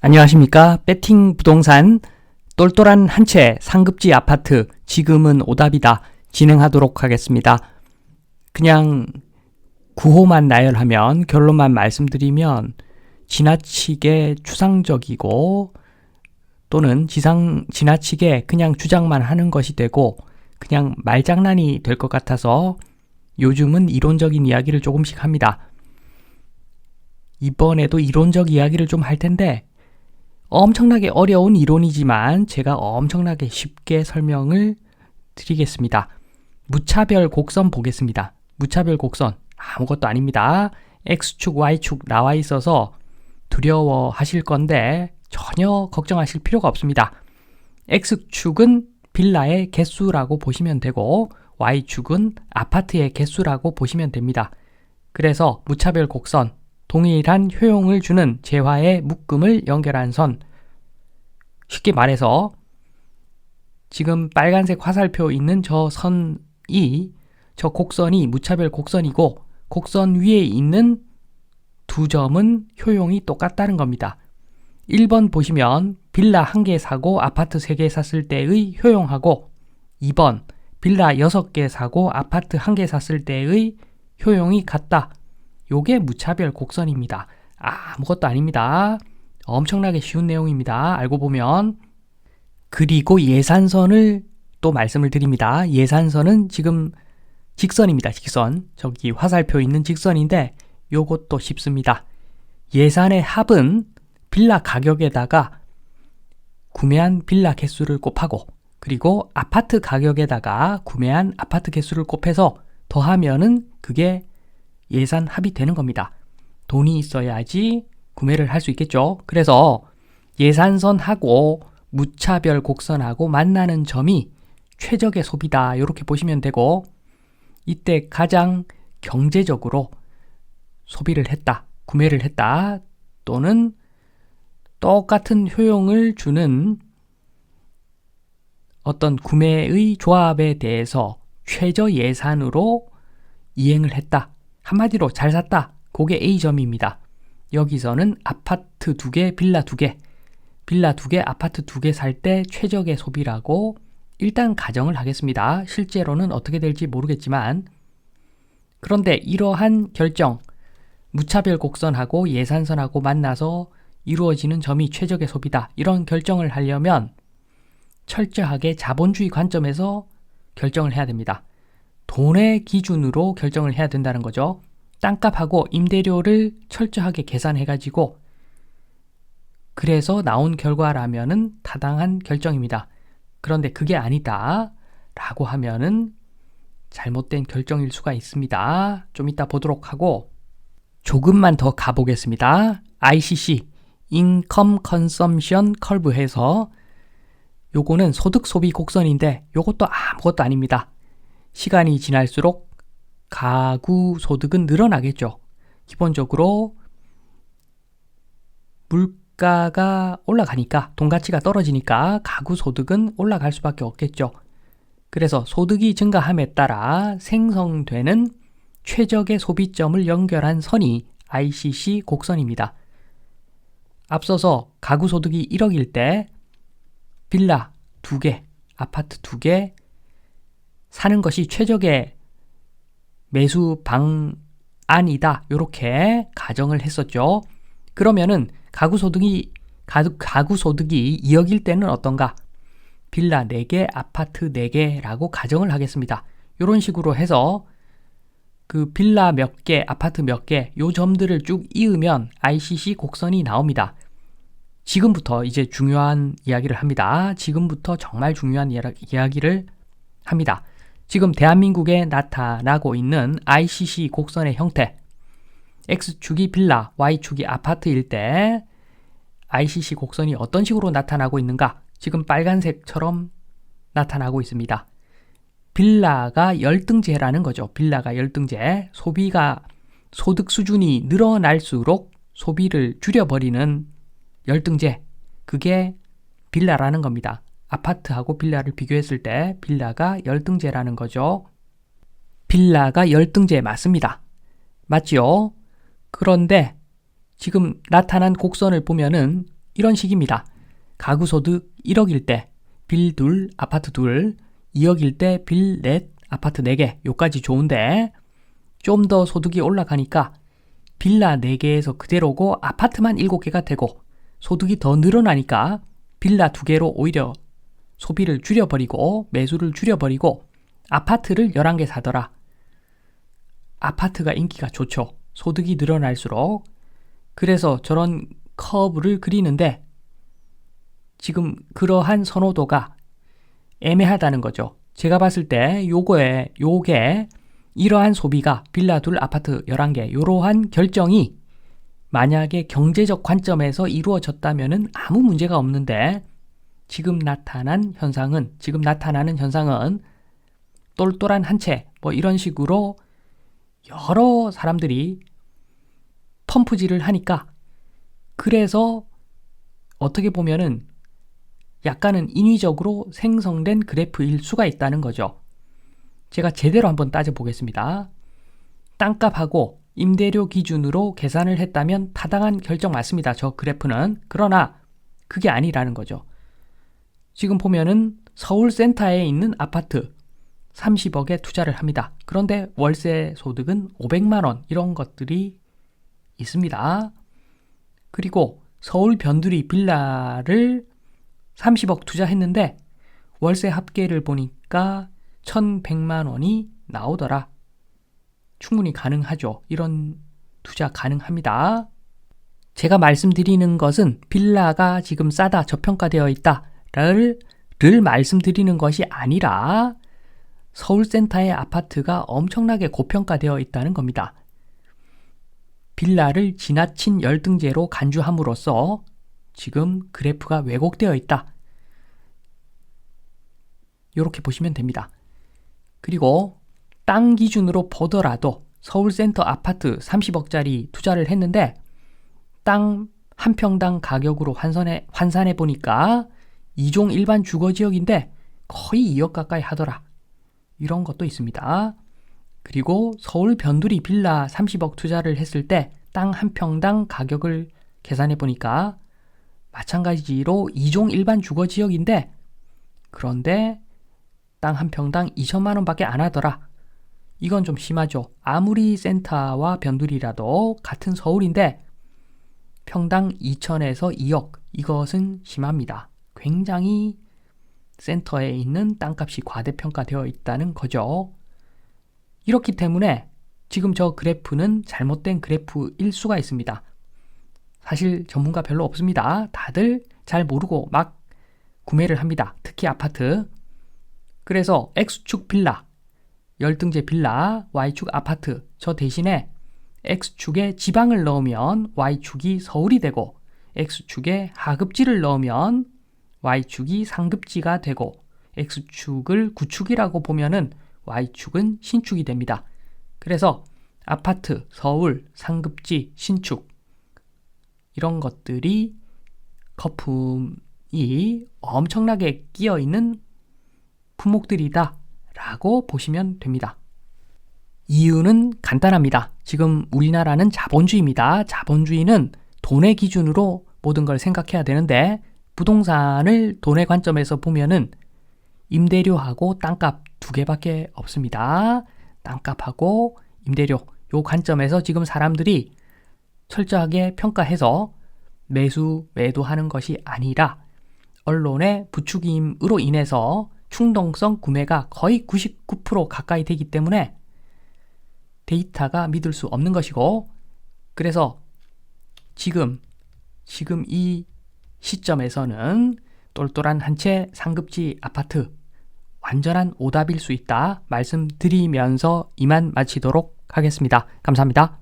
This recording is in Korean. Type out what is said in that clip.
안녕하십니까. 배팅 부동산 똘똘한 한 채 상급지 아파트 지금은 오답이다 진행하도록 하겠습니다. 그냥 구호만 나열하면 결론만 말씀드리면 지나치게 추상적이고 또는 지나치게 그냥 주장만 하는 것이 되고 그냥 말장난이 될 것 같아서 요즘은 이론적인 이야기를 조금씩 합니다. 이번에도 이론적 이야기를 좀 할 텐데 엄청나게 어려운 이론이지만 제가 엄청나게 쉽게 설명을 드리겠습니다. 무차별 곡선 보겠습니다. 무차별 곡선 아무것도 아닙니다. X축, Y축 나와 있어서 두려워하실 건데 전혀 걱정하실 필요가 없습니다. X축은 빌라의 개수라고 보시면 되고 Y축은 아파트의 개수라고 보시면 됩니다. 그래서 무차별 곡선 동일한 효용을 주는 재화의 묶음을 연결한 선. 쉽게 말해서 지금 빨간색 화살표 있는 저 곡선이 무차별 곡선이고 곡선 위에 있는 두 점은 효용이 똑같다는 겁니다. 1번 보시면 빌라 1개 사고 아파트 3개 샀을 때의 효용하고 2번 빌라 6개 사고 아파트 1개 샀을 때의 효용이 같다. 요게 무차별 곡선입니다. 아무것도 아닙니다. 엄청나게 쉬운 내용입니다. 알고 보면. 그리고 예산선을 또 말씀을 드립니다. 예산선은 지금 직선입니다. 직선. 저기 화살표 있는 직선인데 요것도 쉽습니다. 예산의 합은 빌라 가격에다가 구매한 빌라 개수를 곱하고 그리고 아파트 가격에다가 구매한 아파트 개수를 곱해서 더하면은 그게 예산 합이 되는 겁니다. 돈이 있어야지 구매를 할 수 있겠죠. 그래서 예산선하고 무차별 곡선하고 만나는 점이 최적의 소비다. 이렇게 보시면 되고 이때 가장 경제적으로 소비를 했다. 구매를 했다. 또는 똑같은 효용을 주는 어떤 구매의 조합에 대해서 최저 예산으로 이행을 했다. 한마디로 잘 샀다. 그게 A점입니다. 여기서는 아파트 2개, 빌라 2개, 빌라 2개, 아파트 2개 살 때 최적의 소비라고 일단 가정을 하겠습니다. 실제로는 어떻게 될지 모르겠지만 그런데 이러한 결정, 무차별 곡선하고 예산선하고 만나서 이루어지는 점이 최적의 소비다. 이런 결정을 하려면 철저하게 자본주의 관점에서 결정을 해야 됩니다. 돈의 기준으로 결정을 해야 된다는 거죠. 땅값하고 임대료를 철저하게 계산해가지고 그래서 나온 결과라면은 타당한 결정입니다. 그런데 그게 아니다 라고 하면은 잘못된 결정일 수가 있습니다. 좀 이따 보도록 하고 조금만 더 가보겠습니다. ICC Income Consumption Curve 해서 요거는 소득 소비 곡선인데 요것도 아무것도 아닙니다. 시간이 지날수록 가구 소득은 늘어나겠죠. 기본적으로 물가가 올라가니까 돈 가치가 떨어지니까 가구 소득은 올라갈 수밖에 없겠죠. 그래서 소득이 증가함에 따라 생성되는 최적의 소비점을 연결한 선이 ICC 곡선입니다. 앞서서 가구 소득이 1억일 때 빌라 2개, 아파트 2개 사는 것이 최적의 매수 방안이다. 이렇게 가정을 했었죠. 그러면은 가구 소득이 2억일 때는 어떤가? 빌라 4개, 아파트 4개라고 가정을 하겠습니다. 이런 식으로 해서 그 빌라 몇 개, 아파트 몇 개, 요 점들을 쭉 이으면 ICC 곡선이 나옵니다. 지금부터 이제 중요한 이야기를 합니다. 지금부터 정말 중요한 이야기를 합니다. 지금 대한민국에 나타나고 있는 ICC 곡선의 형태 X축이 빌라, Y축이 아파트일 때 ICC 곡선이 어떤 식으로 나타나고 있는가? 지금 빨간색처럼 나타나고 있습니다. 빌라가 열등제라는 거죠. 빌라가 열등제. 소득 수준이 늘어날수록 소비를 줄여버리는 열등제. 그게 빌라라는 겁니다. 아파트하고 빌라를 비교했을 때 빌라가 열등제라는 거죠. 빌라가 열등제 맞습니다. 맞죠? 그런데 지금 나타난 곡선을 보면은 이런 식입니다. 가구 소득 1억일 때 빌 둘, 아파트 둘, 2억일 때 빌 넷, 아파트 4개. 요까지 좋은데 좀 더 소득이 올라가니까 빌라 4개에서 그대로고 아파트만 7개가 되고 소득이 더 늘어나니까 빌라 2개로 오히려 소비를 줄여버리고 매수를 줄여버리고 아파트를 11개 사더라. 아파트가 인기가 좋죠. 소득이 늘어날수록. 그래서 저런 커브를 그리는데 지금 그러한 선호도가 애매하다는 거죠. 제가 봤을 때 요게 이러한 소비가 빌라 둘, 아파트 11개 이러한 결정이 만약에 경제적 관점에서 이루어졌다면은 아무 문제가 없는데 지금 나타나는 현상은 똘똘한 한 채 뭐 이런 식으로 여러 사람들이 펌프질을 하니까 그래서 어떻게 보면은 약간은 인위적으로 생성된 그래프일 수가 있다는 거죠. 제가 제대로 한번 따져보겠습니다. 땅값하고 임대료 기준으로 계산을 했다면 타당한 결정 맞습니다. 저 그래프는. 그러나 그게 아니라는 거죠. 지금 보면은 서울 센터에 있는 아파트 30억에 투자를 합니다. 그런데 월세 소득은 500만 원 이런 것들이 있습니다. 그리고 서울 변두리 빌라를 30억 투자했는데 월세 합계를 보니까 1100만 원이 나오더라. 충분히 가능하죠. 이런 투자 가능합니다. 제가 말씀드리는 것은 빌라가 지금 싸다, 저평가되어 있다를 말씀드리는 것이 아니라 서울센터의 아파트가 엄청나게 고평가되어 있다는 겁니다. 빌라를 지나친 열등제로 간주함으로써 지금 그래프가 왜곡되어 있다. 이렇게 보시면 됩니다. 그리고 땅 기준으로 보더라도 서울센터 아파트 30억짜리 투자를 했는데 땅 한 평당 가격으로 환산해 보니까 2종 일반 주거지역인데 거의 2억 가까이 하더라. 이런 것도 있습니다. 그리고 서울 변두리 빌라 30억 투자를 했을 때 땅 한 평당 가격을 계산해 보니까 마찬가지로 2종 일반 주거지역인데 그런데 땅 한 평당 2천만 원밖에 안 하더라. 이건 좀 심하죠. 아무리 센터와 변두리라도 같은 서울인데 평당 2천에서 2억 이것은 심합니다. 굉장히 센터에 있는 땅값이 과대평가되어 있다는 거죠. 이렇기 때문에 지금 저 그래프는 잘못된 그래프일 수가 있습니다. 사실 전문가 별로 없습니다. 다들 잘 모르고 막 구매를 합니다. 특히 아파트. 그래서 X축 빌라, 열등제 빌라, Y축 아파트 저 대신에 X축에 지방을 넣으면 Y축이 서울이 되고 X축에 하급지를 넣으면 Y축이 상급지가 되고 X축을 구축이라고 보면은 Y축은 신축이 됩니다. 그래서 아파트, 서울, 상급지, 신축 이런 것들이 거품이 엄청나게 끼어있는 품목들이다 라고 보시면 됩니다. 이유는 간단합니다. 지금 우리나라는 자본주의입니다. 자본주의는 돈의 기준으로 모든 걸 생각해야 되는데 부동산을 돈의 관점에서 보면은 임대료하고 땅값 두 개밖에 없습니다. 땅값하고 임대료 요 관점에서 지금 사람들이 철저하게 평가해서 매도하는 것이 아니라 언론의 부추김으로 인해서 충동성 구매가 거의 99% 가까이 되기 때문에 데이터가 믿을 수 없는 것이고 그래서 지금 이 시점에서는 똘똘한 한 채 상급지 아파트 완전한 오답일 수 있다 말씀드리면서 이만 마치도록 하겠습니다. 감사합니다.